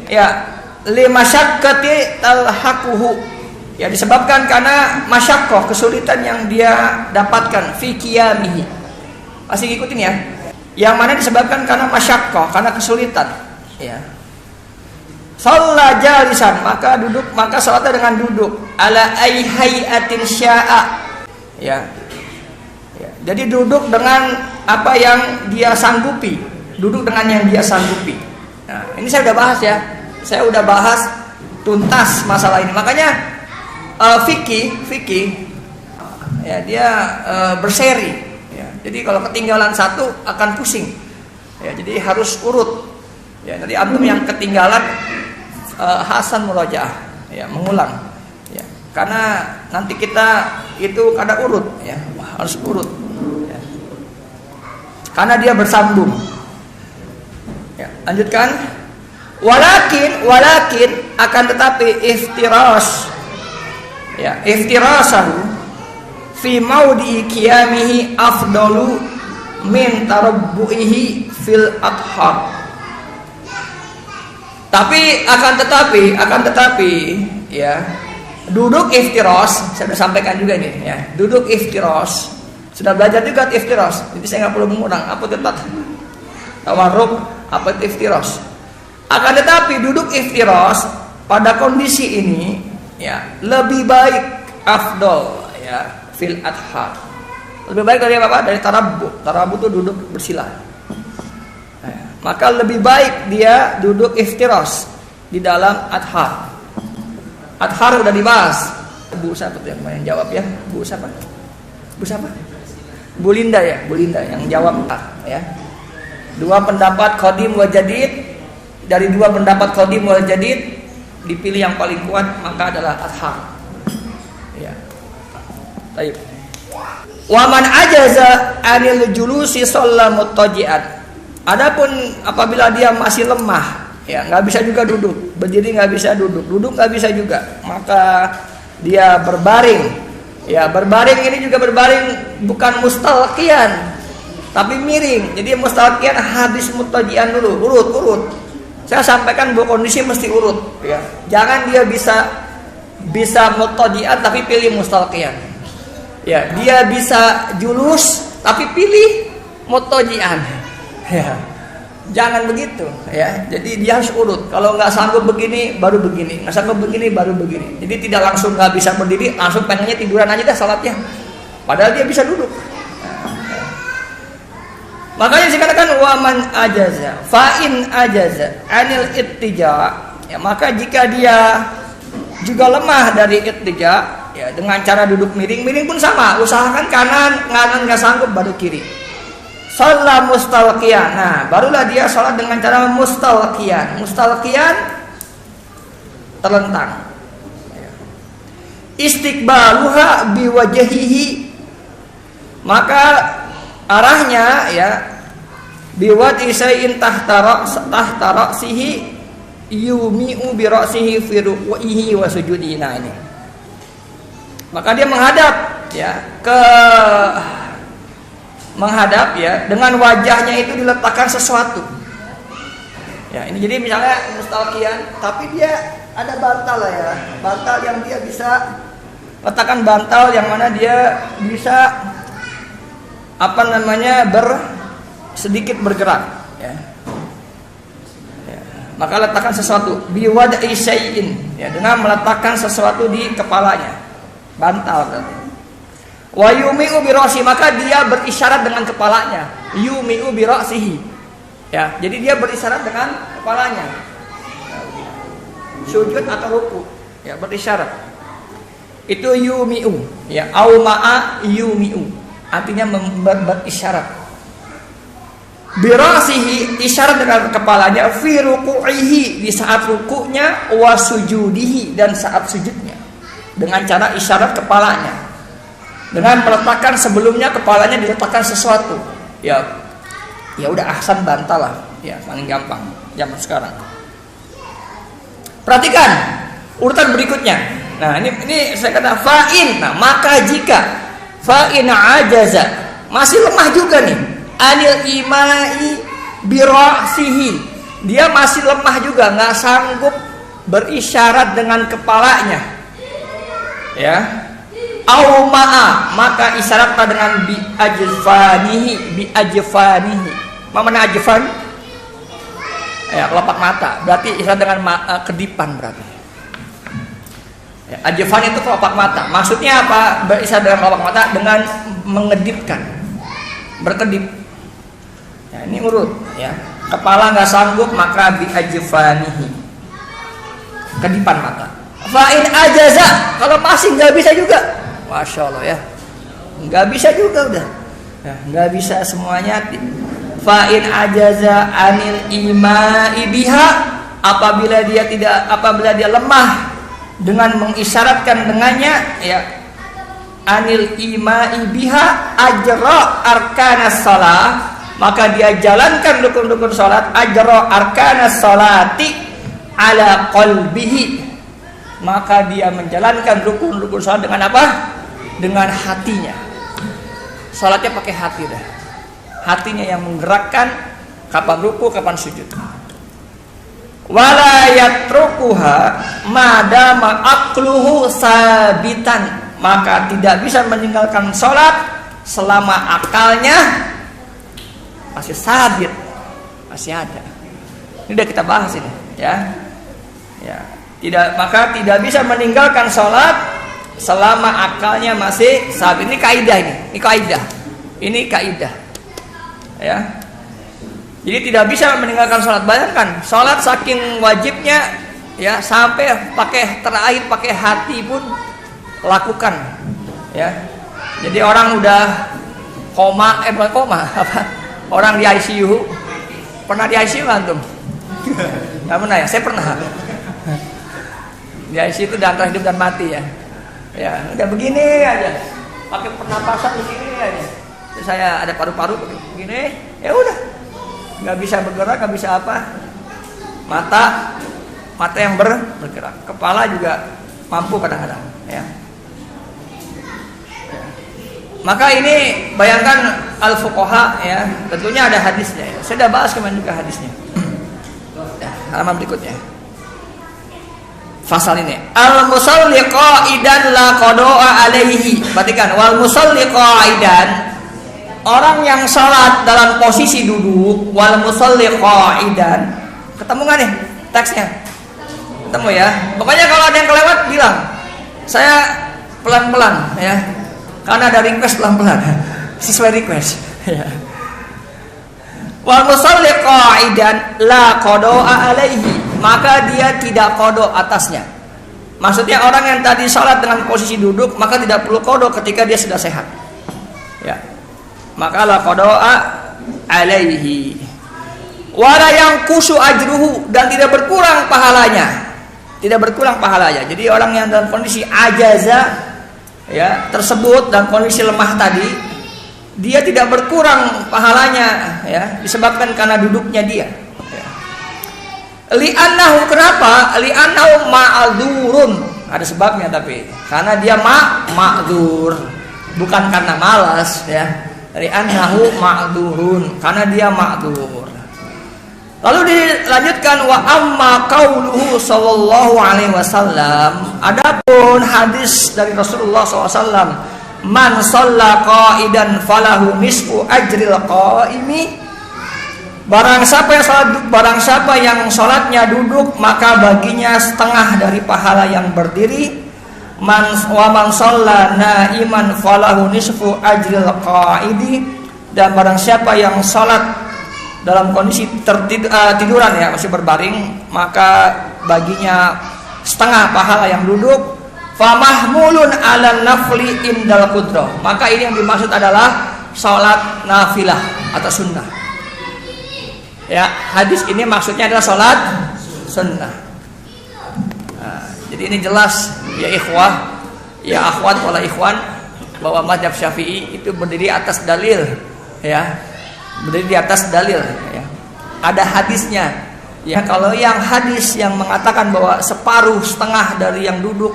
ya limasyaqqati talhaquhu, ya disebabkan karena masyaqqah, kesulitan yang dia dapatkan fi qiyamihi. Masih ngikutin ya? Yang mana disebabkan karena masyaqqah, karena kesulitan, ya. Shalla jalisan, maka salatnya dengan duduk, ala ay hayatin sya'a, ya. Ya, jadi duduk dengan apa yang dia sanggupi, duduk dengan yang dia sanggupi. Nah, ini saya udah bahas ya. Saya udah bahas tuntas masalah ini. Makanya fikih ya dia berseri ya. Jadi kalau ketinggalan satu akan pusing. Ya, jadi harus urut. Ya, nanti antum yang ketinggalan hasan murajaah, ya, mengulang. Ya, karena nanti kita itu kada urut ya, harus urut. Ya. Karena dia bersambung. Ya, lanjutkan. Walakin akan tetapi iftiras, ya, iftirasahu fi maudi qiyamihi afdalu min tarabbuihi fil adhar. Akan tetapi ya, duduk iftiras saya sudah sampaikan juga nih ya. Duduk iftiras sudah belajar juga iftiras. Jadi saya enggak perlu mengulang apa itu tawarruk, apa itu iftiras. Akan tetapi duduk iftiras pada kondisi ini ya lebih baik, afdol ya, fil adhar. Lebih baik dari apa? Dari tarabbu. Tarabbu itu duduk bersila. Maka lebih baik dia duduk iftiras di dalam adhar. Adhar udah dibahas. Bu siapa tuh yang jawab ya? Bu siapa? Bu Linda ya, Bu Linda yang jawab ya. Dua pendapat qadim wa jadid. Dari dua pendapat qadim wal jadid dipilih yang paling kuat maka adalah adhar. Ya. Baik. Wa man ajaza anil julusi shalla muttaji'an. Adapun apabila dia masih lemah, ya nggak bisa juga duduk, berdiri nggak bisa duduk nggak bisa juga, maka dia berbaring. Ya, berbaring ini juga berbaring bukan mustalqiyan, tapi miring. Jadi mustalqiyan habis muttaji'an dulu, urut. Saya sampaikan bahwa kondisi mesti urut, ya. Jangan dia bisa muttaji'an tapi pilih mustalqiyan. Ya, dia bisa julus tapi pilih muttaji'an. Ya. Jangan begitu, ya. Jadi dia harus urut. Kalau nggak sanggup begini baru begini, nggak sanggup begini baru begini. Jadi tidak langsung nggak bisa berdiri, langsung pengennya tiduran aja dah salatnya. Padahal dia bisa duduk. Makanya dikatakan waman ajaza, fa'in ajaza anil ittija, ya, maka jika dia juga lemah dari ittija, ya, dengan cara duduk miring pun sama, usahakan kanan nggak sanggup baru kiri. Shalla mustalqiyan, nah barulah dia sholat dengan cara mustalqiyan terlentang. Istiqbaluha biwajhihi, maka arahnya ya biwati syai'in tahta ra'sihi yumi'u bi ra'sihi fi ruku'ihi wa sujudihi. Nah ini. Maka dia menghadap ya dengan wajahnya itu diletakkan sesuatu. Ya, ini jadi misalnya mustalqiyan tapi dia ada bantal ya. Bantal yang dia bisa letakkan bantal yang mana dia bisa sedikit bergerak ya. Ya. Maka letakkan sesuatu biwad'i syai'in, ya, dengan meletakkan sesuatu di kepalanya, bantal berarti. Wa yumi'u bi ra'si, maka dia berisyarat dengan kepalanya, yumi'u bi ra'sihi, ya, jadi dia berisyarat dengan kepalanya, sujud atau ruku, ya, berisyarat itu yumi'u, ya, au ma'a yumi'u, artinya berisyarat. Birasihi, isyarat dengan kepalanya, fi ruku'ihi, di saat rukuknya, wa sujudihi, dan saat sujudnya, dengan cara isyarat kepalanya, dengan meletakkan sebelumnya kepalanya diletakkan sesuatu. Ya udah ahsan bantal lah, ya paling gampang zaman sekarang. Perhatikan urutan berikutnya. Nah ini saya kata fa'in. Nah maka jika fa'in ajaza, masih lemah juga nih, anil imai bi ra'sihi, dia masih lemah juga, nggak sanggup berisyarat dengan kepalanya, ya. Au ma'a, maka isyaratlah dengan bi ajfanihi. Mana ajfan? Ya, kelopak mata. Berarti isyarat dengan kedipan berarti. Ya, ajfan itu kelopak mata. Maksudnya apa? Berisyarat dengan kelopak mata dengan mengedipkan, berkedip. Ya, ini urut, ya. Kepala nggak sanggup maka bi ajfanihi, kedipan mata. Fa'in ajaza, kalau masih nggak bisa juga. Masya Allah, ya, nggak bisa juga udah, ya, nggak bisa semuanya. Fa'in ajaza anil imai biha, apabila dia lemah dengan mengisyaratkan dengannya, ya, anil imai biha ajra arkanas salat, maka dia jalankan rukun-rukun salat, ajra arkanas salati ala qalbihi, maka dia menjalankan rukun-rukun salat dengan apa? Dengan hatinya. Salatnya pakai hati dah. Hatinya yang menggerakkan kapan ruku, kapan sujud. Wala yatrukuha madama aqluhu sabitan, maka tidak bisa meninggalkan salat selama akalnya masih sabit, masih ada. Ini udah kita bahas ini, ya. Ya. Maka tidak bisa meninggalkan sholat selama akalnya masih sabit. Ini kaidah ini kaidah, ya. Jadi tidak bisa meninggalkan sholat. Bayangkan sholat saking wajibnya, ya, sampai terakhir pakai hati pun lakukan, ya. Jadi orang udah bukan koma apa? Orang di ICU, pernah di ICU antum? Nggak pernah ya? Saya pernah. Di ICU itu antara hidup dan mati, ya. Ya, udah begini aja, pakai pernapasan begini aja. Terus saya ada paru-paru begini, ya udah, nggak bisa bergerak, nggak bisa apa. Mata yang bergerak, kepala juga mampu kadang-kadang, ya. Maka ini bayangkan al-fuqaha, ya, tentunya ada hadisnya, ya. Saya sudah bahas kemarin juga hadisnya. Ya, halaman berikutnya. Fasal ini, al-musalli qa'idan la qada'a alaihi. Perhatikan, wal musalli qa'idan, orang yang salat dalam posisi duduk, wal musalli qa'idan. Ketemu enggak nih teksnya? Ketemu, ya. Pokoknya kalau ada yang kelewat bilang. Saya pelan-pelan, ya. Karena ada request pelan-pelan. Sesuai request, ya. Wal musalli qa'idan la qada'a alaihi, maka dia tidak qada atasnya. Maksudnya orang yang tadi salat dengan posisi duduk, maka tidak perlu qada ketika dia sudah sehat, ya. Maka la qada'a alaihi. Wala yanqusu ajruhu, dan tidak berkurang pahalanya. Tidak berkurang pahalanya. Jadi orang yang dalam kondisi ajaza, ya, tersebut dalam kondisi lemah tadi, dia tidak berkurang pahalanya, ya, disebabkan karena duduknya dia, ya. Li'annahu, kenapa? Li'annahu ma'dzurun, ada sebabnya, tapi karena dia ma'dzur, bukan karena malas, ya. Li'annahu ma'dzurun, karena dia ma'dzur. Lalu dilanjutkan, wa amma qauluhu sallallahu alaihi wasallam, adapun hadis dari Rasulullah SAW, man shalla qa'idan falahu nisfu ajril qa'imi, barang siapa yang salatnya duduk, maka baginya setengah dari pahala yang berdiri. Man shalla na'iman falahu nisfu ajril qa'idi, dan barang siapa yang salat dalam kondisi tiduran, ya, masih berbaring, maka baginya setengah pahala yang duduk. Famahmulun ala nafli indal qudrah, maka ini yang dimaksud adalah salat nafilah atau sunnah, ya. Hadis ini maksudnya adalah salat sunnah. Nah, jadi ini jelas, ya ikhwah, ya akhwat wala ikhwan, bahwa mazhab Syafi'i itu berdiri atas dalil, ya, berdiri di atas dalil, ya. Ada hadisnya, ya. Kalau yang hadis yang mengatakan bahwa separuh setengah dari yang duduk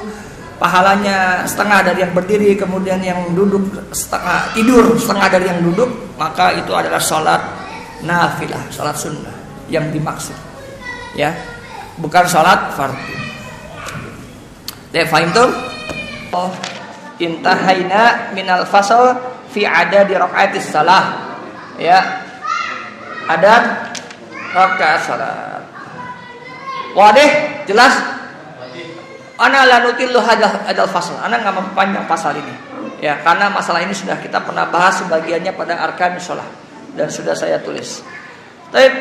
pahalanya setengah dari yang berdiri, kemudian yang duduk tidur setengah dari yang duduk, maka itu adalah sholat nafilah, sholat sunnah yang dimaksud. Ya, bukan sholat fardu. Fahim tuh? Oh, intahaina minal fasal fi adadi raqaitis salah. Ya, adad rakaat salat. Wadih, jelas? Ana lanutillu hadal fasal. Ana enggak mempanjang pasal ini. Ya, karena masalah ini sudah kita pernah bahas sebagiannya pada arkan sholat dan sudah saya tulis. Baik.